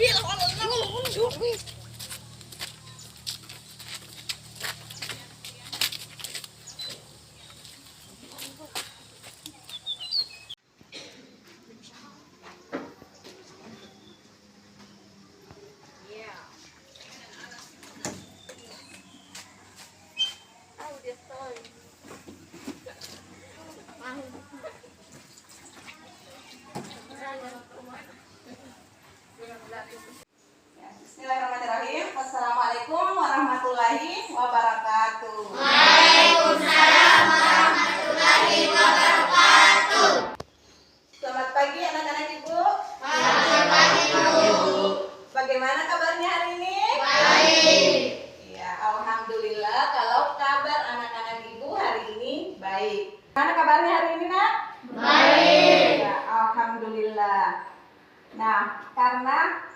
Bismillahirrahmanirrahim. Assalamualaikum warahmatullahi wabarakatuh. Waalaikumsalam warahmatullahi wabarakatuh. Selamat pagi anak-anak ibu. Selamat pagi Bu. Bagaimana kabarnya hari ini? Baik. Ya, alhamdulillah kalau kabar anak-anak ibu hari ini baik. Mana kabarnya hari ini, Nak? Baik. Ya, alhamdulillah. Nah, karena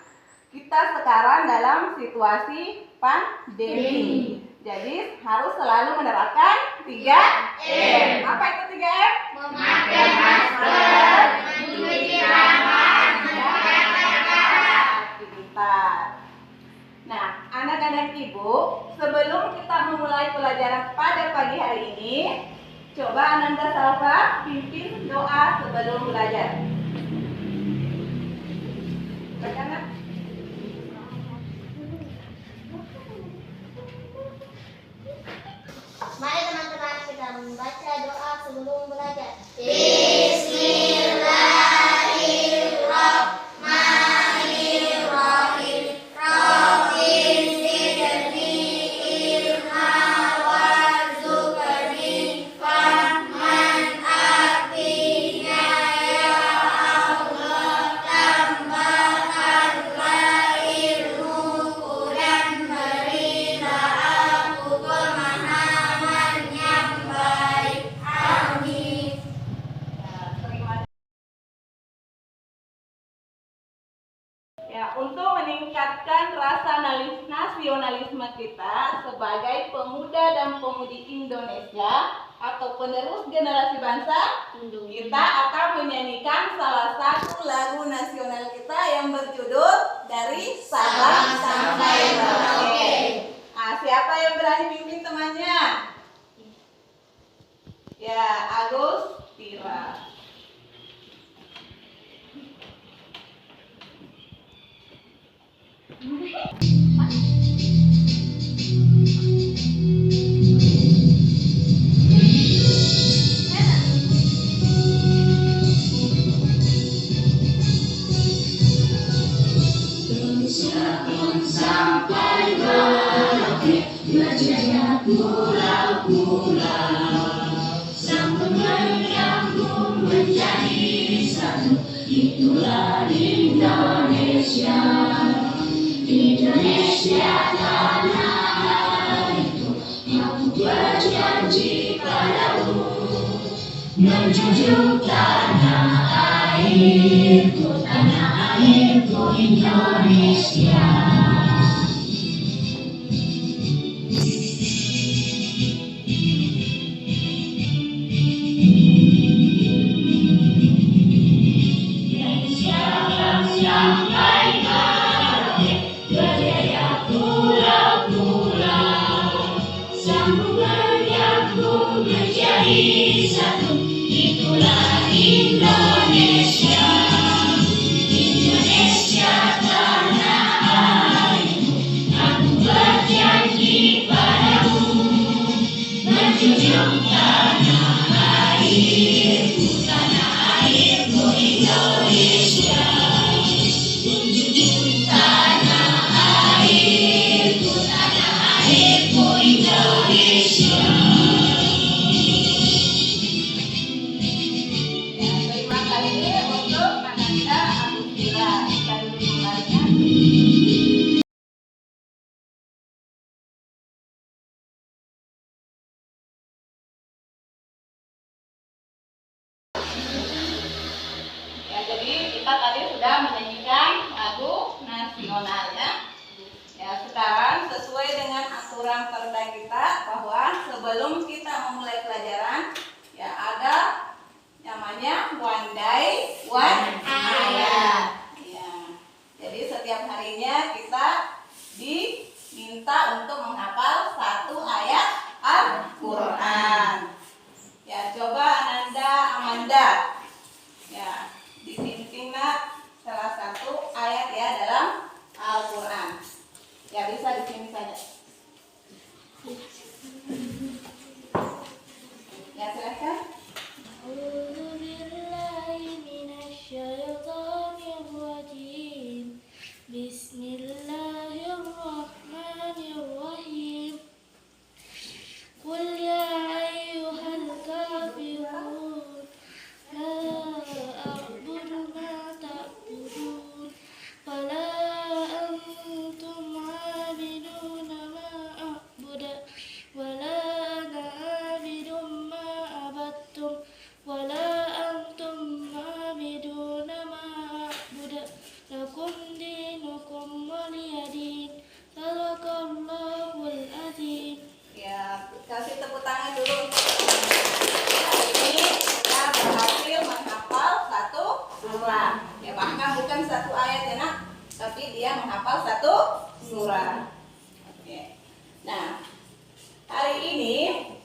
kita sekarang dalam situasi pandemi. Jadi harus selalu menerapkan 3M. Apa itu 3M? Memakai masker, mencuci tangan, menjaga jarak. Aktivitas. Nah, anak-anak ibu, sebelum kita memulai pelajaran pada pagi hari ini, coba Ananda Salva pimpin doa sebelum belajar. Bagaimana? Mari teman-teman kita membaca doa sebelum belajar. Bismillahirrahmanirrahim. Rabbi zidni ilma warzuqni fahman artinya ya Allah, tambahkanlah ilmuku dan berilah aku pemahaman yang baik. Amin. Ya, untuk meningkatkan rasa nasionalisme kita sebagai pemuda dan pemudi Indonesia atau penerus generasi bangsa, kita akan menyanyikan salah satu lagu nasional kita yang berjudul Dari Sabang Sampai Merauke. Nah, siapa yang berani pimpin temannya? Ya, Agus Tira. Sampai Merauke berjaya pulau-pulau, sambung menyambung menjadi satu. Itulah Indonesia, Indonesia tanah airku. Aku berjanji padamu menjunjung tanah airku, tanah airku Indonesia. Sampai Merauke berjaya pulau-pulau, sambung menyambung menjadi satu. Itulah Indonesia, Indonesia tanah airku. Aku berjanji padamu menjunjung tanah airku, tanah airku Indonesia. Terima kasih untuk Ananda Agus Tira. Kita duduk kembali. Ya, jadi kita tadi sudah menyanyikan lagu nasionalnya. Ya, sekarang sesuai dengan aturan perda kita bahwa sebelum kita memulai pelajaran, ya ada namanya one day one ayat. Ya, jadi setiap hari Misalnya kita diminta untuk menghafal 1 ayat Al-Quran. Ya, coba Ananda, Amanda. Ya, dibimbing salah satu ayat ya dalam Al-Quran. Ya, bisa di sini saja. Ya, silakan. أعوذ بالله من الشيطان الرجيم بسم الله الرحمن الرحيم قل يا أيها الكافرون لا أعبد ما تعبدون ولا أنتم عابدون ما أعبد ولا أنا عابد ما عبدتم ولا أنتم عابدون ما أعبد لكم دينكم ولي دين صدق الله العظيم. Ya, kasih tepuk tangan dulu untuk hari ini kita berhasil menghafal 1 surah. Ya, bahkan bukan 1 ayat ya nak, tapi dia menghafal 1 surah. Oke. Nah, hari ini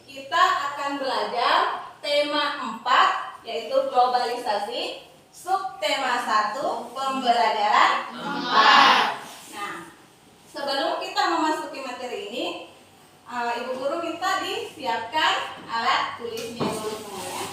kita akan belajar tema 4 yaitu globalisasi, subtema 1 pembelajaran 4. Nah, sebelum kita memasuki materi ini, Ibu guru minta disiapkan alat tulisnya dulu semuanya.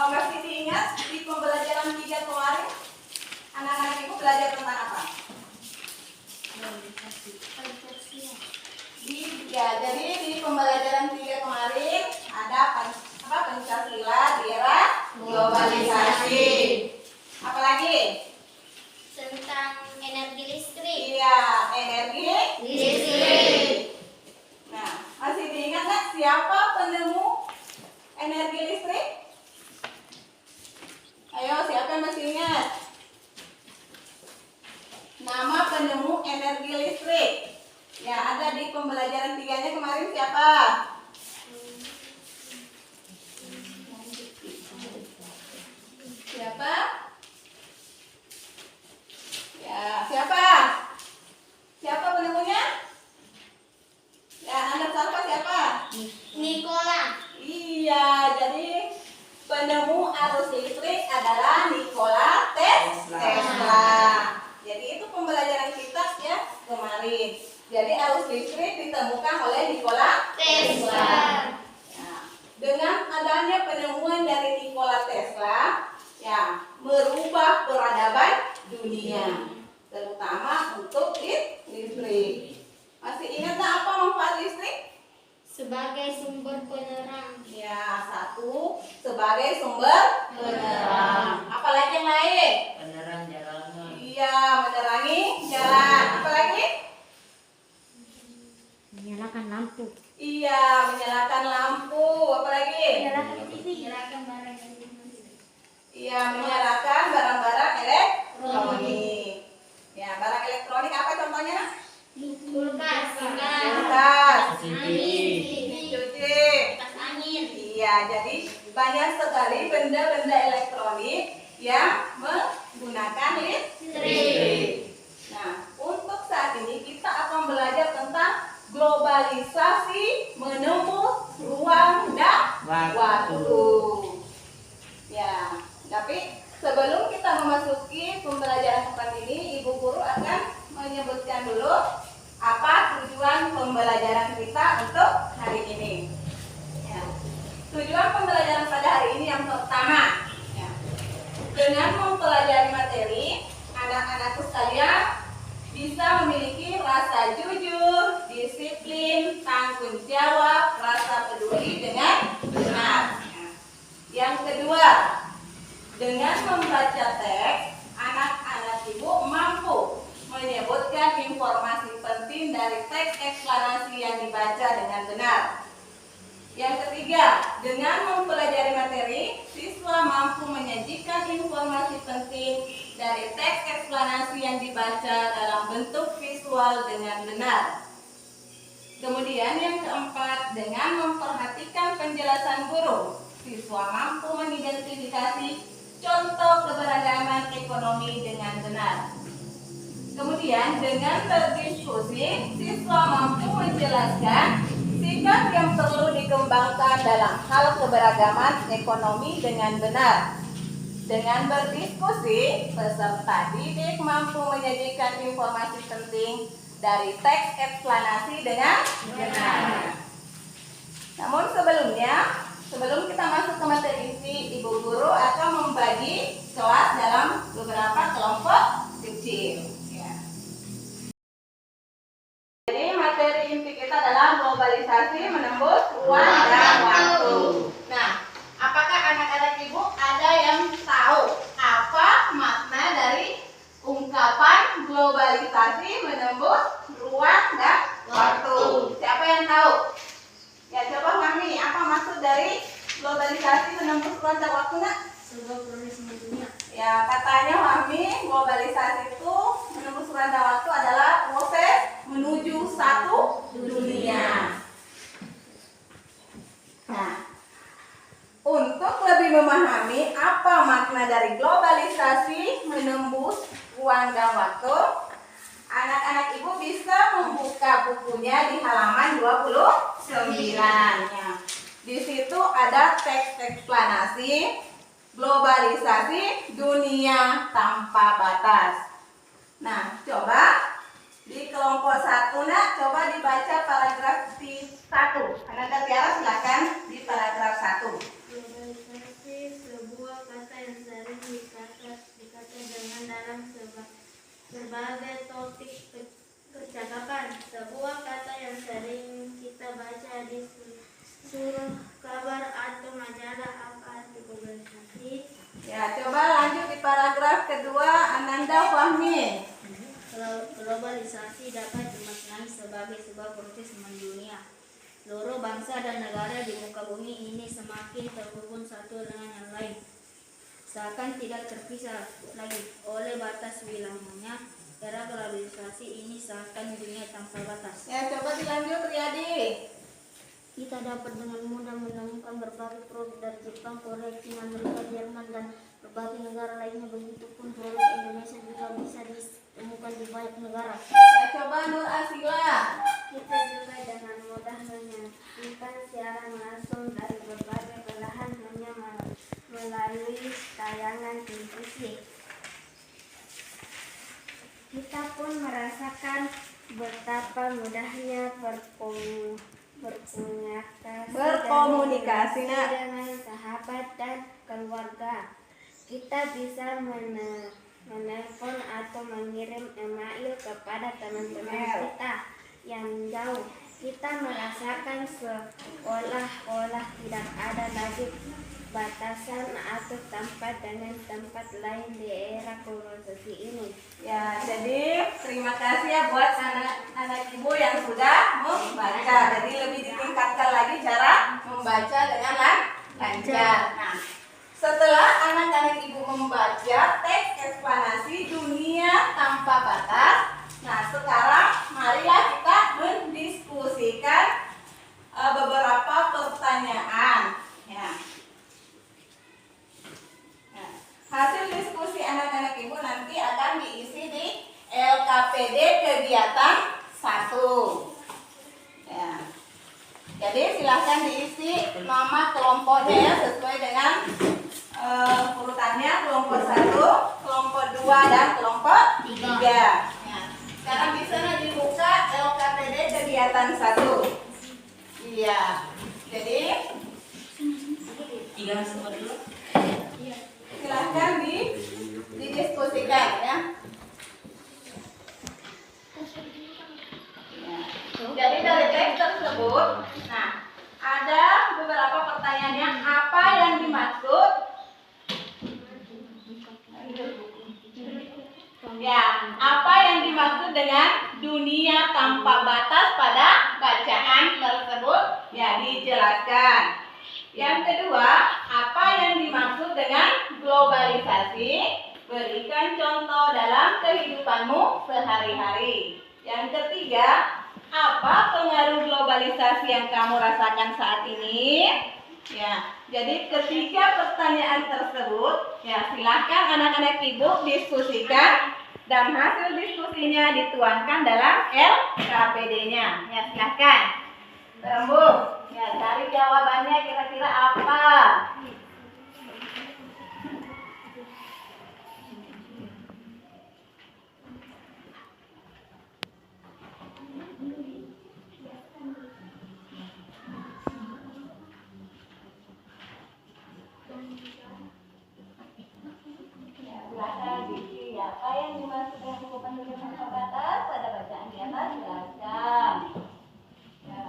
Masih diingat di pembelajaran 3 kemarin anak-anak ibu belajar tentang apa? Jadi di pembelajaran 3 kemarin ada Pancasila di era globalisasi. Apalagi? Tentang energi listrik. Iya, energi listrik. Nah, masih diingat nggak siapa penemu energi listrik? Ayo, siapa yang masih ingat? Nama penemu energi listrik. Ya, ada di pembelajaran 3-nya kemarin siapa? Siapa? Ya, siapa? Siapa penemunya? Ya, Anda siapa? Siapa? Nikola. Iya, jadi penemu arus listrik adalah Nikola Tesla. Jadi itu pembelajaran kita ya kemarin. Jadi arus listrik ditemukan oleh Nikola Tesla. Nah, dengan adanya penemuan dari Nikola Tesla, ya merubah peradaban dunia, terutama untuk listrik. Masih ingat tak apa manfaat listrik? Sebagai sumber penerang. Ya, 1 sebagai sumber penerang. Apalagi yang lain? Penerang jalanan. Iya, menerangi jalan. Apalagi? Menyalakan lampu. Iya, menyalakan lampu. Apalagi? Menyalakan TV. Menyalakan barang. Iya, menyalakan barang-barang elektronik. Ya, barang elektronik apa contohnya? Kulkas. Kulkas, Angin. cuci. Kipas angin. Iya, jadi banyak sekali benda-benda elektronik yang menggunakan listrik. Nah, untuk saat ini kita akan belajar tentang globalisasi menembus ruang dan waktu. Ya, tapi sebelum kita memasuki pembelajaran tempat ini, Ibu Guru akan menyebutkan dulu apa tujuan pembelajaran kita untuk hari ini. Ya. Tujuan pembelajaran pada hari ini yang pertama, ya, dengan mempelajari materi, anak-anakku sekalian bisa memiliki rasa jujur, disiplin, tanggung jawab, rasa peduli dengan benar. Ya. Yang kedua, dengan membaca teks, anak-anak ibu mampu dari teks eksplanasi yang dibaca dengan benar. Yang ketiga, dengan mempelajari materi, siswa mampu menyajikan informasi penting dari teks eksplanasi yang dibaca dalam bentuk visual dengan benar. Kemudian yang keempat, dengan memperhatikan penjelasan guru, siswa mampu mengidentifikasi contoh keberagaman ekonomi dengan benar. Kemudian dengan berdiskusi, siswa mampu menjelaskan sikap yang perlu dikembangkan dalam hal keberagaman ekonomi dengan benar. Dengan berdiskusi, peserta didik mampu menyajikan informasi penting dari teks eksplanasi dengan benar. Namun sebelum kita masuk ke materi inti, Ibu Guru akan membagi kelas dalam beberapa kelompok kecil. Jadi materi inti kita adalah globalisasi menembus ruang dan waktu. Nah, apakah anak-anak Ibu ada yang tahu apa makna dari ungkapan globalisasi menembus ruang dan waktu? Siapa yang tahu? Ya, coba Mami, apa maksud dari globalisasi menembus ruang dan waktu, Nak? Sebuah proses dunia. Ya, katanya Mami, globalisasi itu menembus ruang dan waktu adalah proses menuju satu dunia. Nah, untuk lebih memahami apa makna dari globalisasi menembus ruang dan waktu, anak-anak Ibu bisa membuka bukunya di halaman 29. Ya. Di situ ada teks eksplanasi globalisasi dunia tanpa batas. Nah, coba di kelompok 1, Nak, coba dibaca paragraf 1. Anak Tiara silakan di paragraf 1. Globalisasi sebuah kata yang sering dikata dengan dalam berbagai topik percakapan. Sebuah kata yang sering kita baca di surat kabar atau majalah. Apa arti globalisasi? Ya, coba lanjut di paragraf kedua, Ananda Fahmi. Globalisasi dapat dimaknai sebagai sebuah proses mendunia. Seluruh bangsa dan negara di muka bumi ini semakin terhubung satu dengan yang lain, seakan tidak terpisah lagi oleh batas wilayahnya. Era globalisasi ini seakan dunia tanpa batas. Ya, coba dilanjut Riyadi. Kita dapat dengan mudah menemukan berbagai produk dari Jepang, Korea, China, Amerika, Jerman, dan berbagai negara lainnya. Begitupun produk Indonesia juga bisa ditemukan di banyak negara. Ya, coba Nur Asila. Kita juga dengan mudah menyaksikan siaran langsung dari berbagai belahan hanya melalui tayangan televisi. Kita pun merasakan betapa mudahnya berkomunikasi, Nak, dengan sahabat dan keluarga. Kita bisa menelpon atau mengirim email kepada teman-teman kita yang jauh. Kita merasakan seolah-olah tidak ada lagi batasan atau tempat dengan tempat lain di era globalisasi ini. Ya, jadi terima kasih ya buat anak-anak Ibu yang sudah membaca. Jadi lebih ditingkatkan lagi cara membaca dengan lancar. Nah, setelah anak-anak Ibu membaca teks eksplanasi dunia tanpa batas, nah sekarang marilah kita mendiskusikan beberapa pertanyaan. Ya. Nah, hasil diskusi anak-anak Ibu nanti akan diisi di LKPD kegiatan 1. Ya. Jadi silahkan diisi nama kelompoknya ya, sesuai dengan urutannya, kelompok 1, kelompok 2, dan kelompok 3. Ya. Sekarang di sana dibuka LKPD kegiatan 1. Iya. Jadi silahkan didiskusikan ya. Jadi dari teks tersebut, nah ada beberapa pertanyaannya. Apa yang dimaksud? Ya, apa yang dimaksud dengan dunia tanpa batas pada bacaan tersebut? Ya, dijelaskan. Yang kedua, apa yang dimaksud dengan globalisasi? Berikan contoh dalam kehidupanmu sehari-hari. Yang ketiga, apa pengaruh globalisasi yang kamu rasakan saat ini? Ya, jadi ketiga pertanyaan tersebut, ya silahkan anak-anak ibu diskusikan dan hasil diskusinya dituangkan dalam LKPD-nya. Ya, silahkan. Tembung. Ya, cari jawabannya kira-kira apa? Silahkan diisi apa yang dimaksud dengan bukan dunia tanpa batas pada bacaan di atas, silahkan. Ya.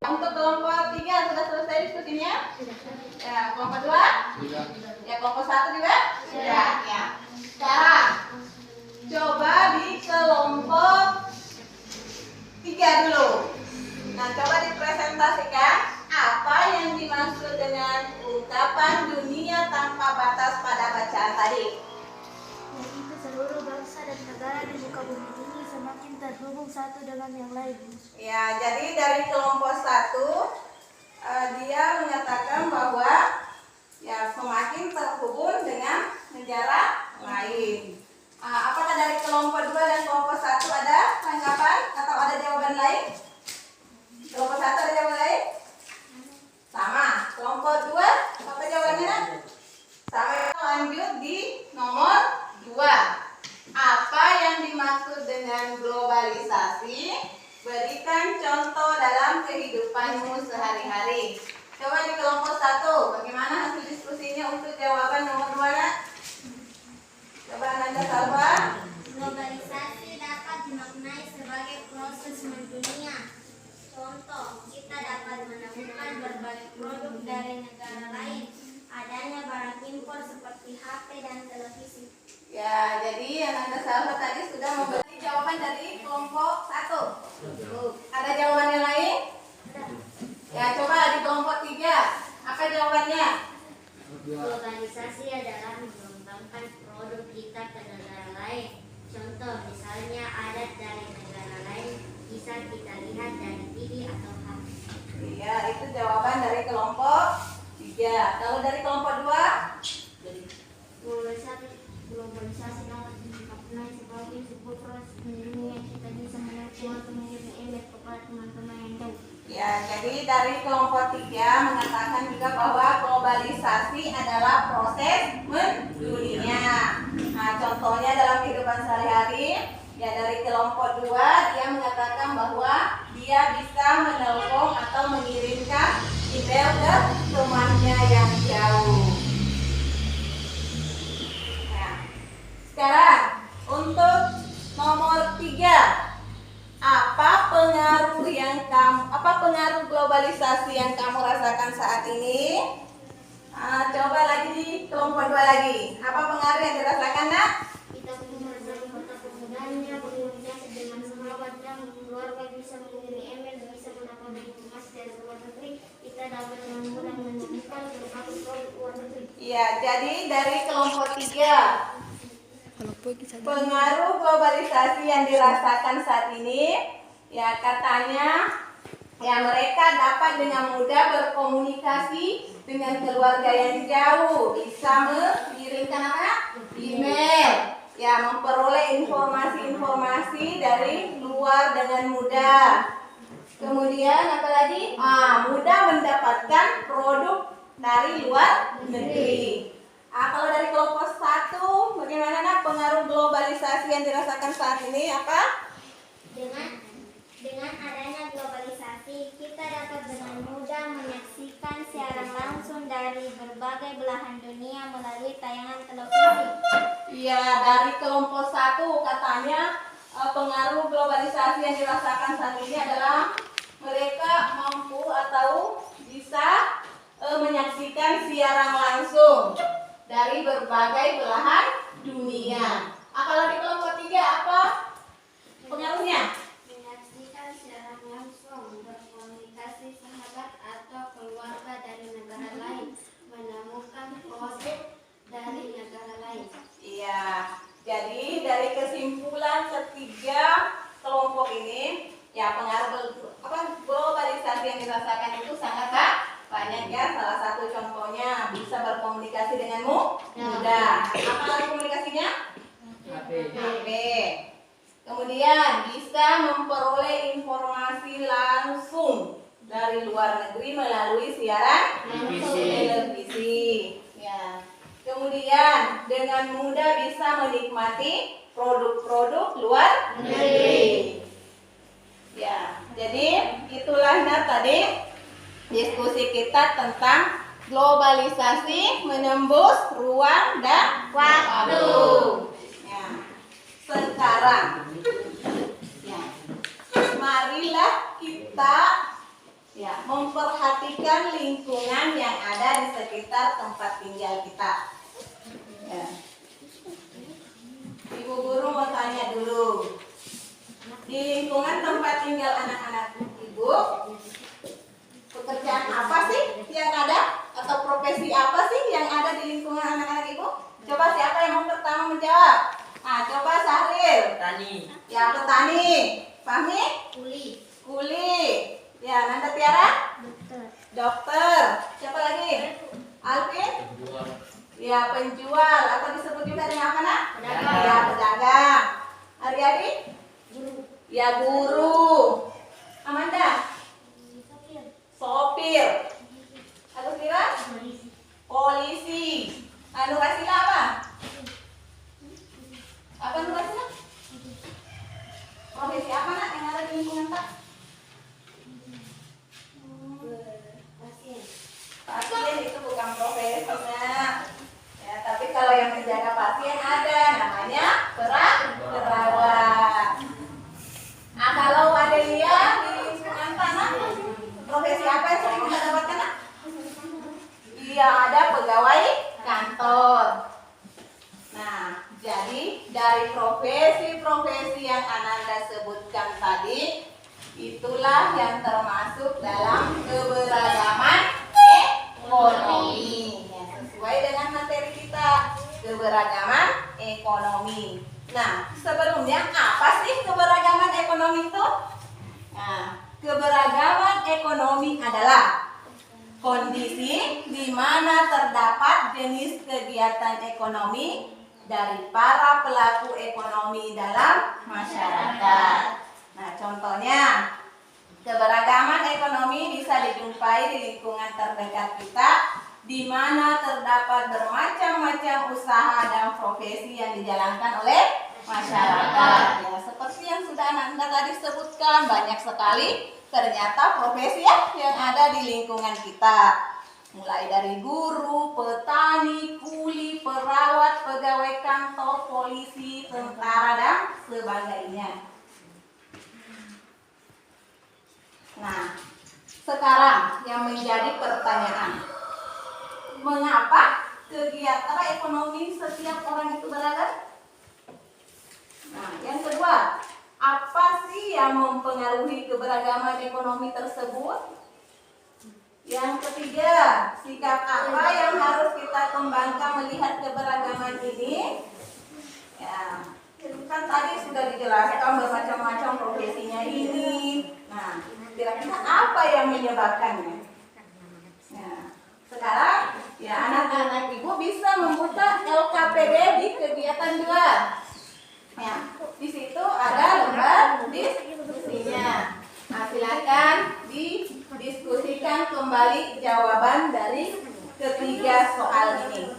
Untuk kelompok 3 sudah selesai diskusinya? Ya, kelompok 2? Ya, kelompok 1 juga? Sudah, ya. Sekarang coba di kelompok 3 dulu. Nah, coba dipresentasikan apa yang dimaksud dengan ungkapan dunia tanpa batas pada bacaan tadi. Yaitu seluruh bangsa dan negara di muka bumi ini semakin terhubung satu dengan yang lain. Ya, jadi dari kelompok 1 dia mengatakan bahwa ya semakin terhubung dengan negara lain. Apakah dari kelompok 2 dan kelompok 1 ada tanggapan atau ada jawaban lain? Kelompok 1 ada jawaban lain? Sama. Kelompok 2 apa jawabannya? Sama. Lanjut di nomor 2. Apa yang dimaksud dengan globalisasi? Berikan contoh dalam kehidupanmu sehari-hari. Coba di kelompok 1, bagaimana hasil diskusinya untuk jawaban nomor 2, Nak? Coba Nanda Salva. Globalisasi dapat dimaknai sebagai proses mendunia. Contoh, kita dapat menemukan berbagai produk dari negara lain. Adanya barang impor seperti HP dan televisi. Ya, jadi Nanda Salva tadi sudah memberi jawaban dari kelompok 1. Ada jawabannya lain? Ya, coba di kelompok 3. Apa jawabannya? Globalisasi adalah mengembangkan produk kita ke negara lain. Contoh, misalnya adat dari negara lain bisa kita lihat dari TV atau HP. Iya, itu jawaban dari kelompok 3. Kalau dari kelompok 2? Globalisasi dapat dimaknai sebagai sebuah proses mendunia. Kita bisa menelepon atau mengirim email kepada teman-teman yang jauh. Ya, jadi dari kelompok 3 mengatakan juga bahwa globalisasi adalah proses mendunia. Nah, contohnya dalam kehidupan sehari-hari, ya dari kelompok 2 dia mengatakan bahwa dia bisa menelpon atau mengirimkan email ke temannya yang jauh. Nah, sekarang untuk nomor 3. Apa pengaruh globalisasi yang kamu rasakan saat ini? Coba lagi di kelompok 2 lagi. Apa pengaruh yang dirasakan, Nak? Kita punya berbagai kota penggunanya, berkomunikasi dengan sahabat dan keluarga, bisa mengirim email, bisa mendapatkan informasi dari luar negeri. Kita dapat dengan mudah menemukan berbagai produk luar negeri. Ya, jadi dari kelompok 3 pengaruh globalisasi yang dirasakan saat ini, ya katanya ya mereka dapat dengan mudah berkomunikasi dengan keluarga yang jauh, bisa mengirimkan apa? Email, ya memperoleh informasi-informasi dari luar dengan mudah. Kemudian apa lagi? Mudah mendapatkan produk dari luar negeri. Kalau dari kelompok 1, bagaimana nak pengaruh globalisasi yang dirasakan saat ini? Apa? Dengan adanya globalisasi, kita dapat dengan mudah menyaksikan siaran langsung dari berbagai belahan dunia melalui tayangan televisi. Iya, dari kelompok 1 katanya pengaruh globalisasi yang dirasakan saat ini adalah mereka mampu atau bisa menyaksikan siaran langsung dari berbagai belahan dunia. Kalau di kelompok 3 apa pengaruhnya? Menyaksikan siaran langsung, berkomunikasi sahabat atau keluarga dari negara lain, menemukan produk dari negara lain. Iya, jadi dari kesimpulan ketiga kelompok ini, ya pengaruh globalisasi yang dirasakan itu sangat banyak ya. Salah satu contohnya bisa berkomunikasi dengan mudah. Apa lagi komunikasinya? HP. Kemudian bisa memperoleh informasi langsung dari luar negeri melalui siaran televisi. Ya. Kemudian dengan mudah bisa menikmati produk-produk luar negeri. Ya, jadi itulah tadi diskusi kita tentang globalisasi menembus ruang dan waktu. Ya. Sekarang, ya, marilah kita memperhatikan lingkungan yang ada di sekitar tempat tinggal kita. Ya. Ibu guru mau tanya dulu, di lingkungan tempat tinggal anak-anak ibu, pekerjaan apa sih yang ada atau profesi apa sih yang ada di lingkungan anak-anak ibu? Coba siapa yang mau pertama menjawab? Coba Sahril. Petani. Ya, petani. Fahmi? Kuli. Ya, Nanda Tiara? Dokter. Siapa lagi? Alvin? Ya, penjual atau disebut juga dengan apa nak? Pedagang. Ya, pedagang. Aryadi? Ya, guru. Amanda? Sopir. Agus Lira? Polisi. Nurasila apa? Apa Nurasila? Profesi apa nak yang ada di lingkungan tak? Pasien itu bukan profesi nak. Ya, tapi kalau yang menjaga pasien ada, namanya perawat. Kalau Adelia di lingkungan tanah, profesi apa yang sering kita dapatkan nak? Iya, ada pegawai kantor. Nah, jadi dari profesi-profesi yang Ananda sebutkan tadi, itulah yang termasuk dalam keberagaman ekonomi. Ya, sesuai dengan materi kita, keberagaman ekonomi. Nah, sebelumnya apa sih keberagaman ekonomi itu? Nah, keberagaman ekonomi adalah kondisi di mana terdapat jenis kegiatan ekonomi dari para pelaku ekonomi dalam masyarakat. Nah, contohnya keberagaman ekonomi bisa dijumpai di lingkungan terdekat kita, di mana terdapat bermacam-macam usaha dan profesi yang dijalankan oleh masyarakat. Ya, seperti yang sudah Anda tadi sebutkan, banyak sekali ternyata profesi yang ada di lingkungan kita. Mulai dari guru, petani, kuli, perawat, pegawai kantor, polisi, tentara, dan sebagainya. Nah, sekarang yang menjadi pertanyaan, mengapa kegiatan ekonomi setiap orang itu beragam? Nah, yang kedua, apa sih yang mempengaruhi keberagaman ekonomi tersebut? Yang ketiga, sikap apa yang harus kita kembangkan melihat keberagaman ini? Ya, kan tadi sudah dijelaskan bermacam-macam profesinya ini. Nah, kira-kira apa yang menyebabkannya? Nah, sekarang ya anak-anak ibu bisa membuka LKPD di kegiatan 2. Ya, di situ ada lembar diskusinya. Nah, silakan didiskusikan kembali jawaban dari ketiga soal ini.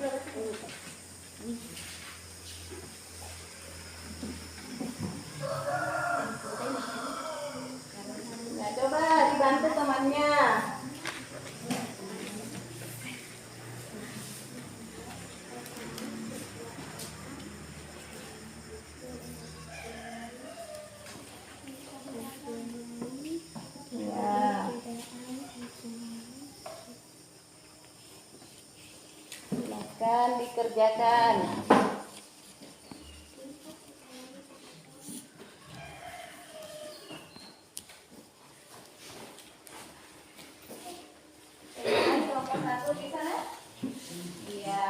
dikerjakan. Kelompok 1 di sana? Iya.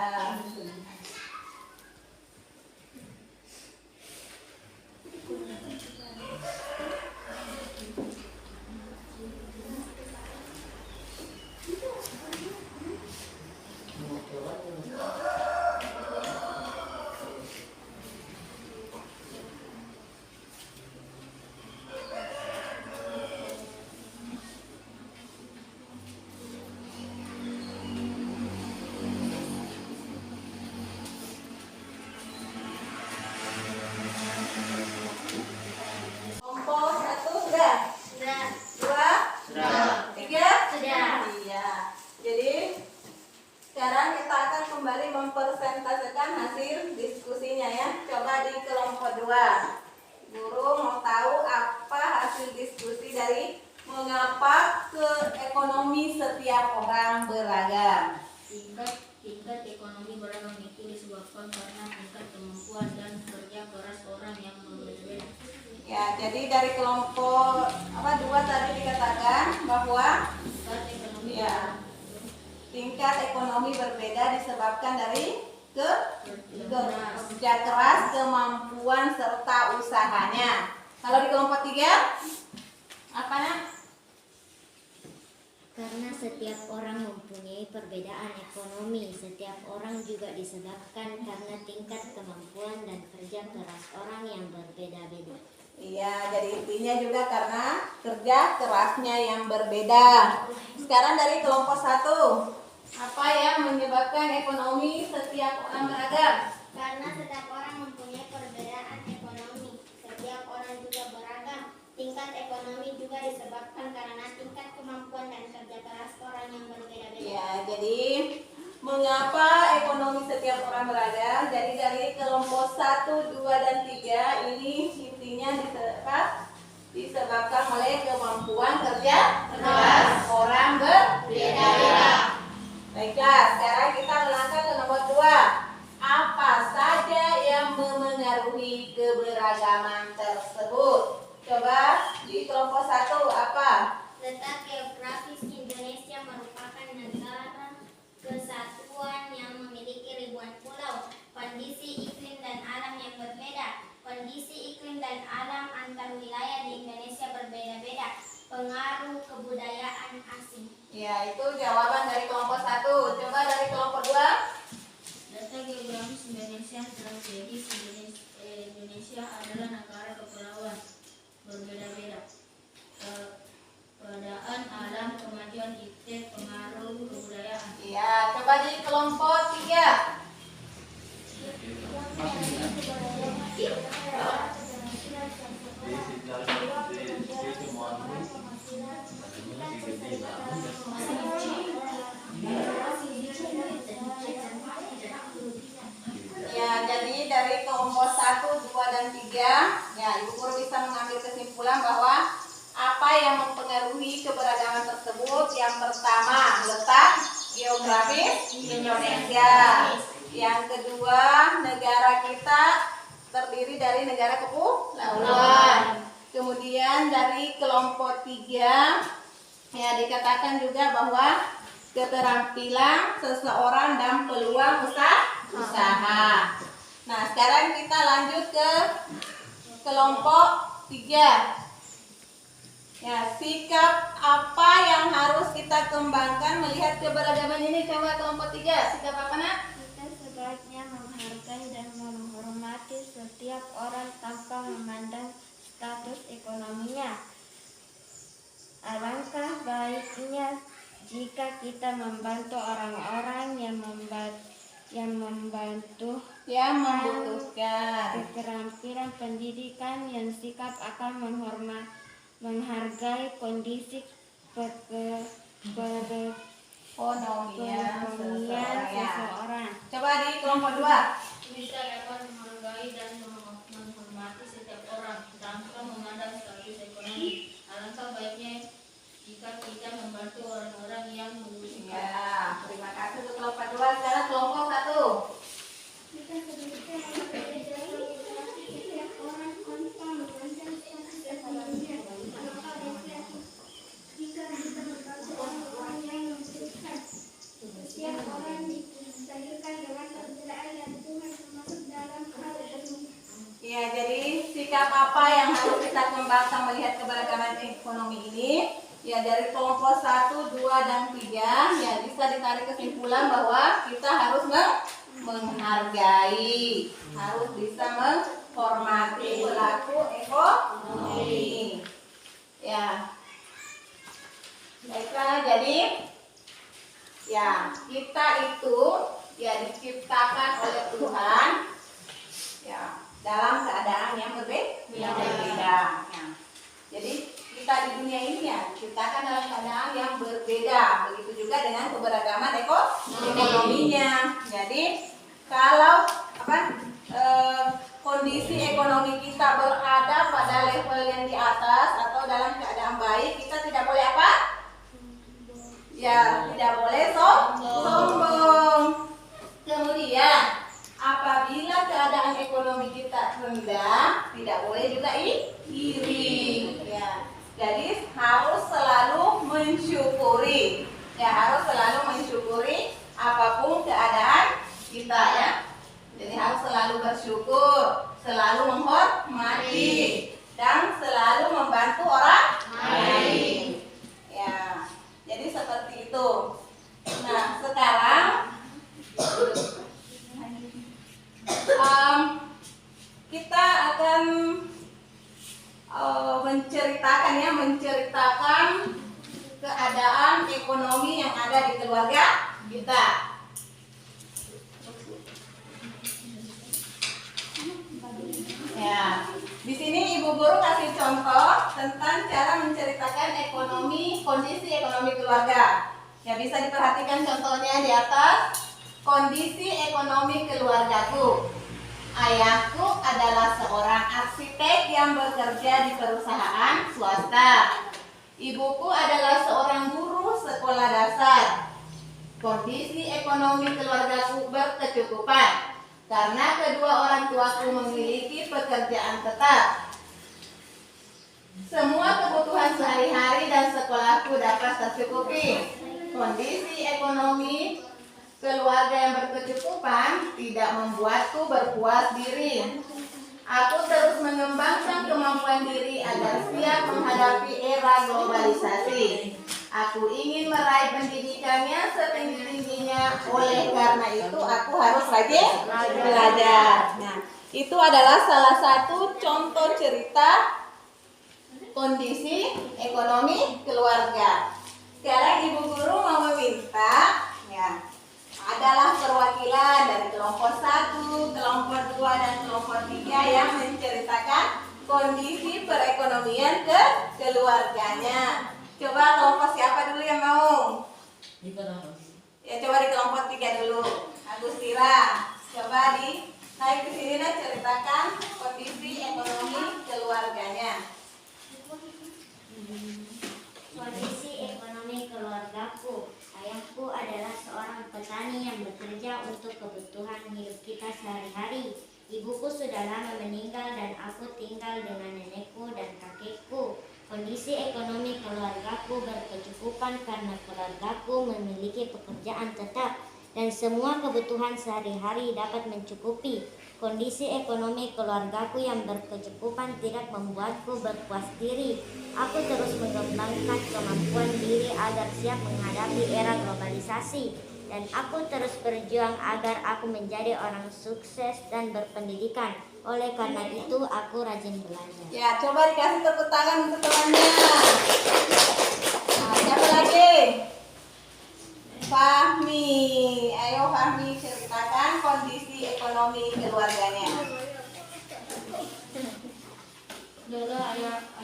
Kelompok 1 sudah? Sudah. 2? 3? Sudah. Iya. Jadi sekarang kita akan kembali mempresentasikan hasil diskusinya ya. Coba di kelompok 2. Guru mau tahu apa hasil diskusi dari mengapa ekonomi setiap orang beragam. Tingkat ekonomi beragam itu disebabkan karena tingkat kemampuan dan kerja keras orang yang berbeda-beda. Ya, jadi dari kelompok 2 tadi dikatakan bahwa Tingkat ekonomi ya, tingkat ekonomi berbeda disebabkan dari kerja keras, kemampuan serta usahanya. Kalau di kelompok 3 apa nak? Karena setiap orang mempunyai perbedaan ekonomi, setiap orang juga disebabkan karena tingkat kemampuan dan kerja keras orang yang berbeda-beda. Iya, jadi intinya juga karena kerja kerasnya yang berbeda. Sekarang dari kelompok 1, apa yang menyebabkan ekonomi setiap orang beragam? Karena setiap orang mempunyai perbedaan ekonomi, setiap orang juga beragam. Tingkat ekonomi juga disebabkan karena tingkat kemampuan dan kerja keras orang yang berbeda-beda. Ya, jadi mengapa ekonomi setiap orang beragam? Jadi dari kelompok 1, 2, dan 3 ini intinya disebabkan oleh kemampuan kerja keras orang berbeda-beda. Baiklah, sekarang kita melangkah ke nomor 2. Apa saja yang memengaruhi keberagaman tersebut? Coba di kelompok 1 apa? Letak geografis Indonesia merupakan negara kesatuan yang memiliki ribuan pulau. Kondisi iklim dan alam yang berbeda. Kondisi iklim dan alam antar wilayah di Indonesia berbeda-beda. Pengaruh kebudayaan asing. Ya, itu jawaban dari kelompok 1. Coba dari kelompok 2. Data geografis Indonesia strategis Indonesia adalah negara kepulauan berbeda-beda. Keadaan alam, kemajuan iklim, pengaruh kebudayaan. Ya, coba di kelompok 3. Ya, jadi dari kelompok 1, 2, dan 3, ya Ibu Guru bisa mengambil kesimpulan bahwa apa yang mempengaruhi keberagaman tersebut? Yang pertama, letak geografis Indonesia. Yang kedua, negara kita terdiri dari negara kepulauan. Kemudian dari kelompok 3, ya dikatakan juga bahwa keterampilan seseorang dan peluang usaha. Nah, sekarang kita lanjut ke kelompok 3. Ya, sikap apa yang harus kita kembangkan melihat keberagaman ini? Coba kelompok 3, sikap apa nak? Kita sebaiknya menghargai dan menghormati setiap orang tanpa memandang status ekonominya. Alangkah baiknya jika kita membantu orang-orang yang membutuhkan. keterampilan pendidikan yang sikap akan menghargai kondisi Perekonomian seseorang. Coba di kelompok 2. Kita dapat menghargai dan menghormati setiap orang tanpa memandang status ekonomi. Alangkah baiknya jika kita membantu orang-orang yang membutuhkan. Ya, terima kasih untuk kelompok 2. Sekarang kelompok 1. sikap apa yang harus kita kembangkan melihat keberagaman ekonomi ini? Ya, dari kelompok 1, 2, dan 3 ya bisa ditarik kesimpulan bahwa kita harus menghargai, harus bisa menghormati pelaku ekonomi. Ya. Baiklah, jadi ya kita itu ya diciptakan oleh Tuhan ya dalam keadaan yang berbeda. Ya. Jadi kita di dunia ini ya diciptakan dalam keadaan yang berbeda. Begitu juga dengan keberagaman ekonominya. Jadi kalau kondisi ekonomi kita berada pada level yang di atas atau dalam keadaan baik, kita tidak boleh apa? Ya, tidak boleh sombong. Kemudian, apabila keadaan ekonomi kita rendah, tidak boleh juga iri. Ya, jadi harus selalu mensyukuri. Ya, harus selalu mensyukuri apapun keadaan kita ya. Jadi harus selalu bersyukur, selalu menghormati, dan selalu membantu orang lain. Ya. Jadi seperti itu. Nah, sekarang kita akan menceritakan keadaan ekonomi yang ada di keluarga kita. Ya, di sini Ibu Guru kasih contoh tentang cara menceritakan kondisi ekonomi keluarga. Ya, bisa diperhatikan contohnya di atas. Kondisi ekonomi keluargaku. Ayahku adalah seorang arsitek yang bekerja di perusahaan swasta. Ibuku adalah seorang guru sekolah dasar. Kondisi ekonomi keluargaku berkecukupan karena kedua orang tuaku memiliki pekerjaan tetap. Semua kebutuhan sehari-hari dan sekolahku dapat tercukupi. Kondisi ekonomi keluarga yang berkecukupan tidak membuatku berpuas diri. Aku terus mengembangkan kemampuan diri agar siap menghadapi era globalisasi. Aku ingin meraih pendidikannya setinggi-tingginya. Oleh karena itu aku harus rajin belajar. Nah, itu adalah salah satu contoh cerita kondisi ekonomi keluarga. Sekarang Ibu Guru mau meminta ya, adalah perwakilan dari kelompok 1, kelompok 2, dan kelompok 3 yang menceritakan kondisi perekonomian keluarganya. Coba kelompok siapa dulu yang mau? Ya, coba di kelompok 3 dulu. Agustira, coba naik ke sini dan ceritakan kondisi ekonomi keluarganya. Kondisi ekonomi keluargaku. Ayahku adalah seorang petani yang bekerja untuk kebutuhan hidup kita sehari-hari. Ibuku sudah lama meninggal dan aku tinggal dengan nenekku dan kakekku. Kondisi ekonomi keluargaku berkecukupan karena keluargaku memiliki pekerjaan tetap dan semua kebutuhan sehari-hari dapat mencukupi. Kondisi ekonomi keluargaku yang berkecukupan tidak membuatku berpuas diri. Aku terus mengembangkan kemampuan diri agar siap menghadapi era globalisasi. Dan aku terus berjuang agar aku menjadi orang sukses dan berpendidikan. Oleh karena itu, aku rajin belajar. Ya, coba dikasih tepuk tangan untuk temannya. Nah, siapa lagi? Fahmi. Ayo Fahmi, ceritakan kondisi ekonomi keluarganya. Dulu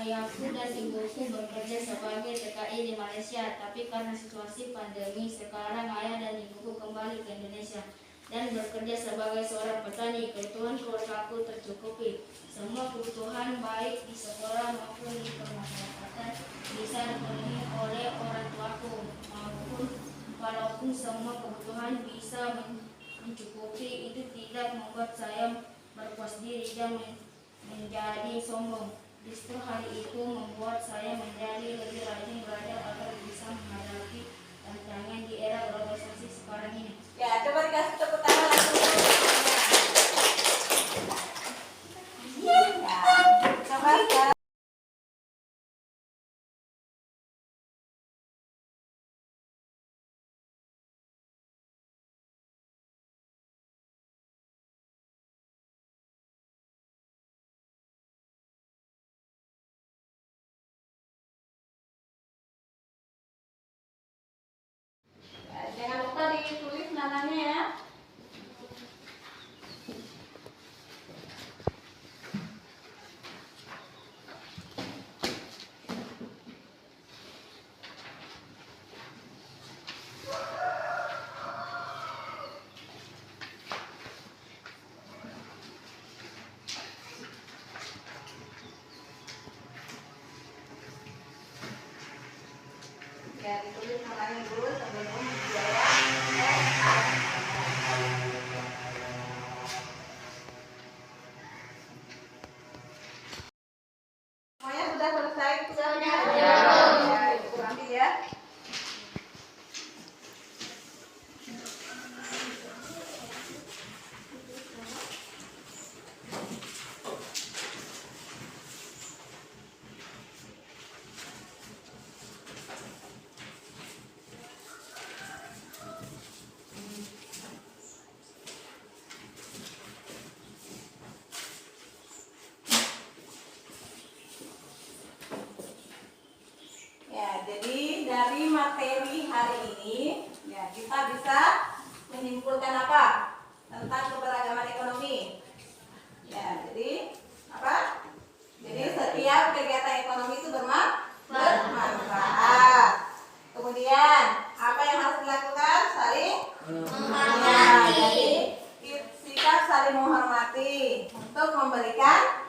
ayahku dan ibuku bekerja sebagai TKI di Malaysia, tapi karena situasi pandemi sekarang ayah dan ibuku kembali ke Indonesia dan bekerja sebagai seorang petani. Kebutuhan keluargaku tercukupi. Semua kebutuhan baik di sekolah maupun di pemasyarakatan bisa dipenuhi oleh orang tuaku. Walaupun semua kebutuhan bisa mencukupi, itu tidak membuat saya berpuas diri dan menjadi sombong. Justru hal itu membuat saya menjadi lebih rajin belajar agar bisa menghadapi tantangan di era globalisasi sekarang ini. Ya, coba dikasih tepuk tangan langsung. Ya. Ulangi dulu sebelum dijawab. Semuanya sudah selesai tugasnya? Ya, Ibu ambil ya. Ya, jadi dari materi hari ini, ya kita bisa menyimpulkan apa tentang keberagaman ekonomi. Ya, jadi apa? Jadi setiap kegiatan ekonomi itu bermanfaat. Kemudian apa yang harus dilakukan? Saling menghormati. Ya, jadi sikap saling menghormati untuk memberikan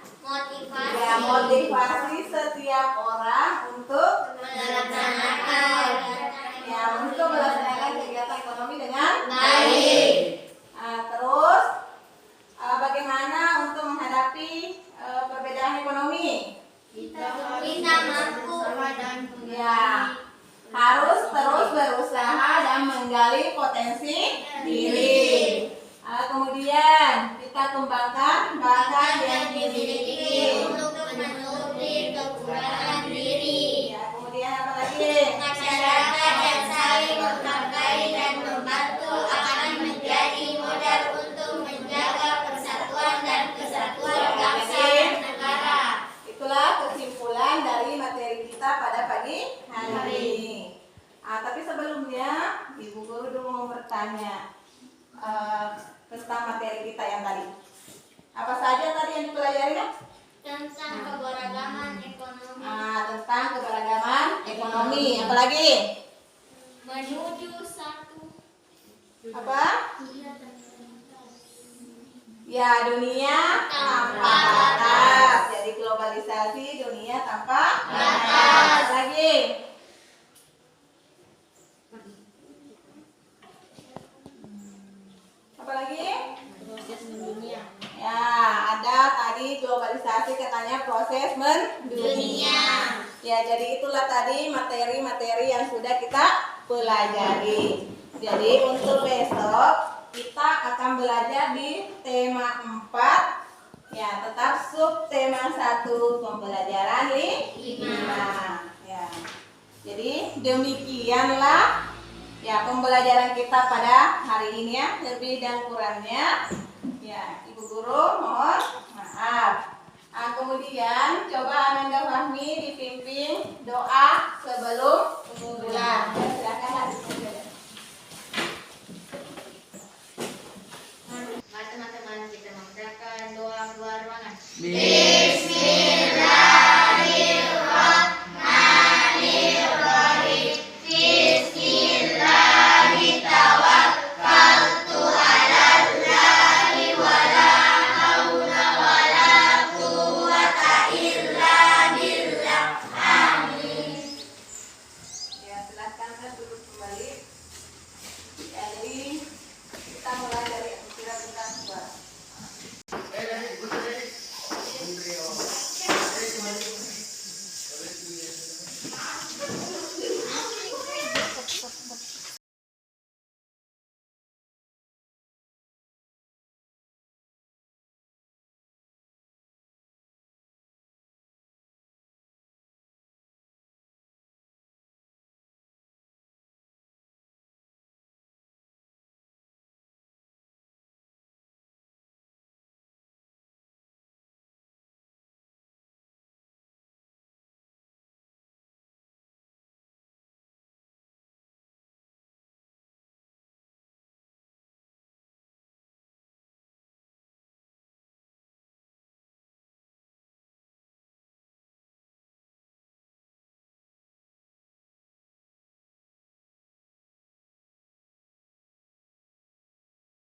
motivasi setiap orang untuk melaksanakan kegiatan ekonomi dengan baik. Terus bagaimana untuk menghadapi perbedaan ekonomi? Kita mampu Ya, harus terus berusaha dan menggali potensi diri. Kemudian kita kembangkan bakat yang dimiliki. untuk menutupi kekurangan diri. Ya, kemudian apa lagi? Masyarakat yang saling menghargai dan membantu akan menjadi modal untuk menjaga persatuan dan kesatuan bangsa dan negara. Itulah kesimpulan dari materi kita pada pagi hari ini. Tapi sebelumnya Ibu Guru dulu mau bertanya tentang materi kita yang tadi. Apa saja tadi yang dipelajari ya? Tentang keberagaman ekonomi. Tentang keberagaman ekonomi. Apalagi? Menuju satu. Apa? Ya, dunia tanpa batas. Jadi globalisasi dunia tanpa batas. Lagi? Apa lagi? Proses mendunia. Ya, ada tadi globalisasi katanya proses mendunia. Ya, jadi itulah tadi materi-materi yang sudah kita pelajari. Jadi untuk besok kita akan belajar di tema 4. Ya, tetap sub tema 1 pembelajaran 5. Ya. Jadi demikianlah ya pembelajaran kita pada hari ini ya, lebih dan kurangnya ya Ibu Guru mohon maaf. Kemudian coba Ananda Fahmi dipimpin doa sebelum pulang. Silakan. Mari teman-teman kita membacakan doa keluar ruangan. Amin.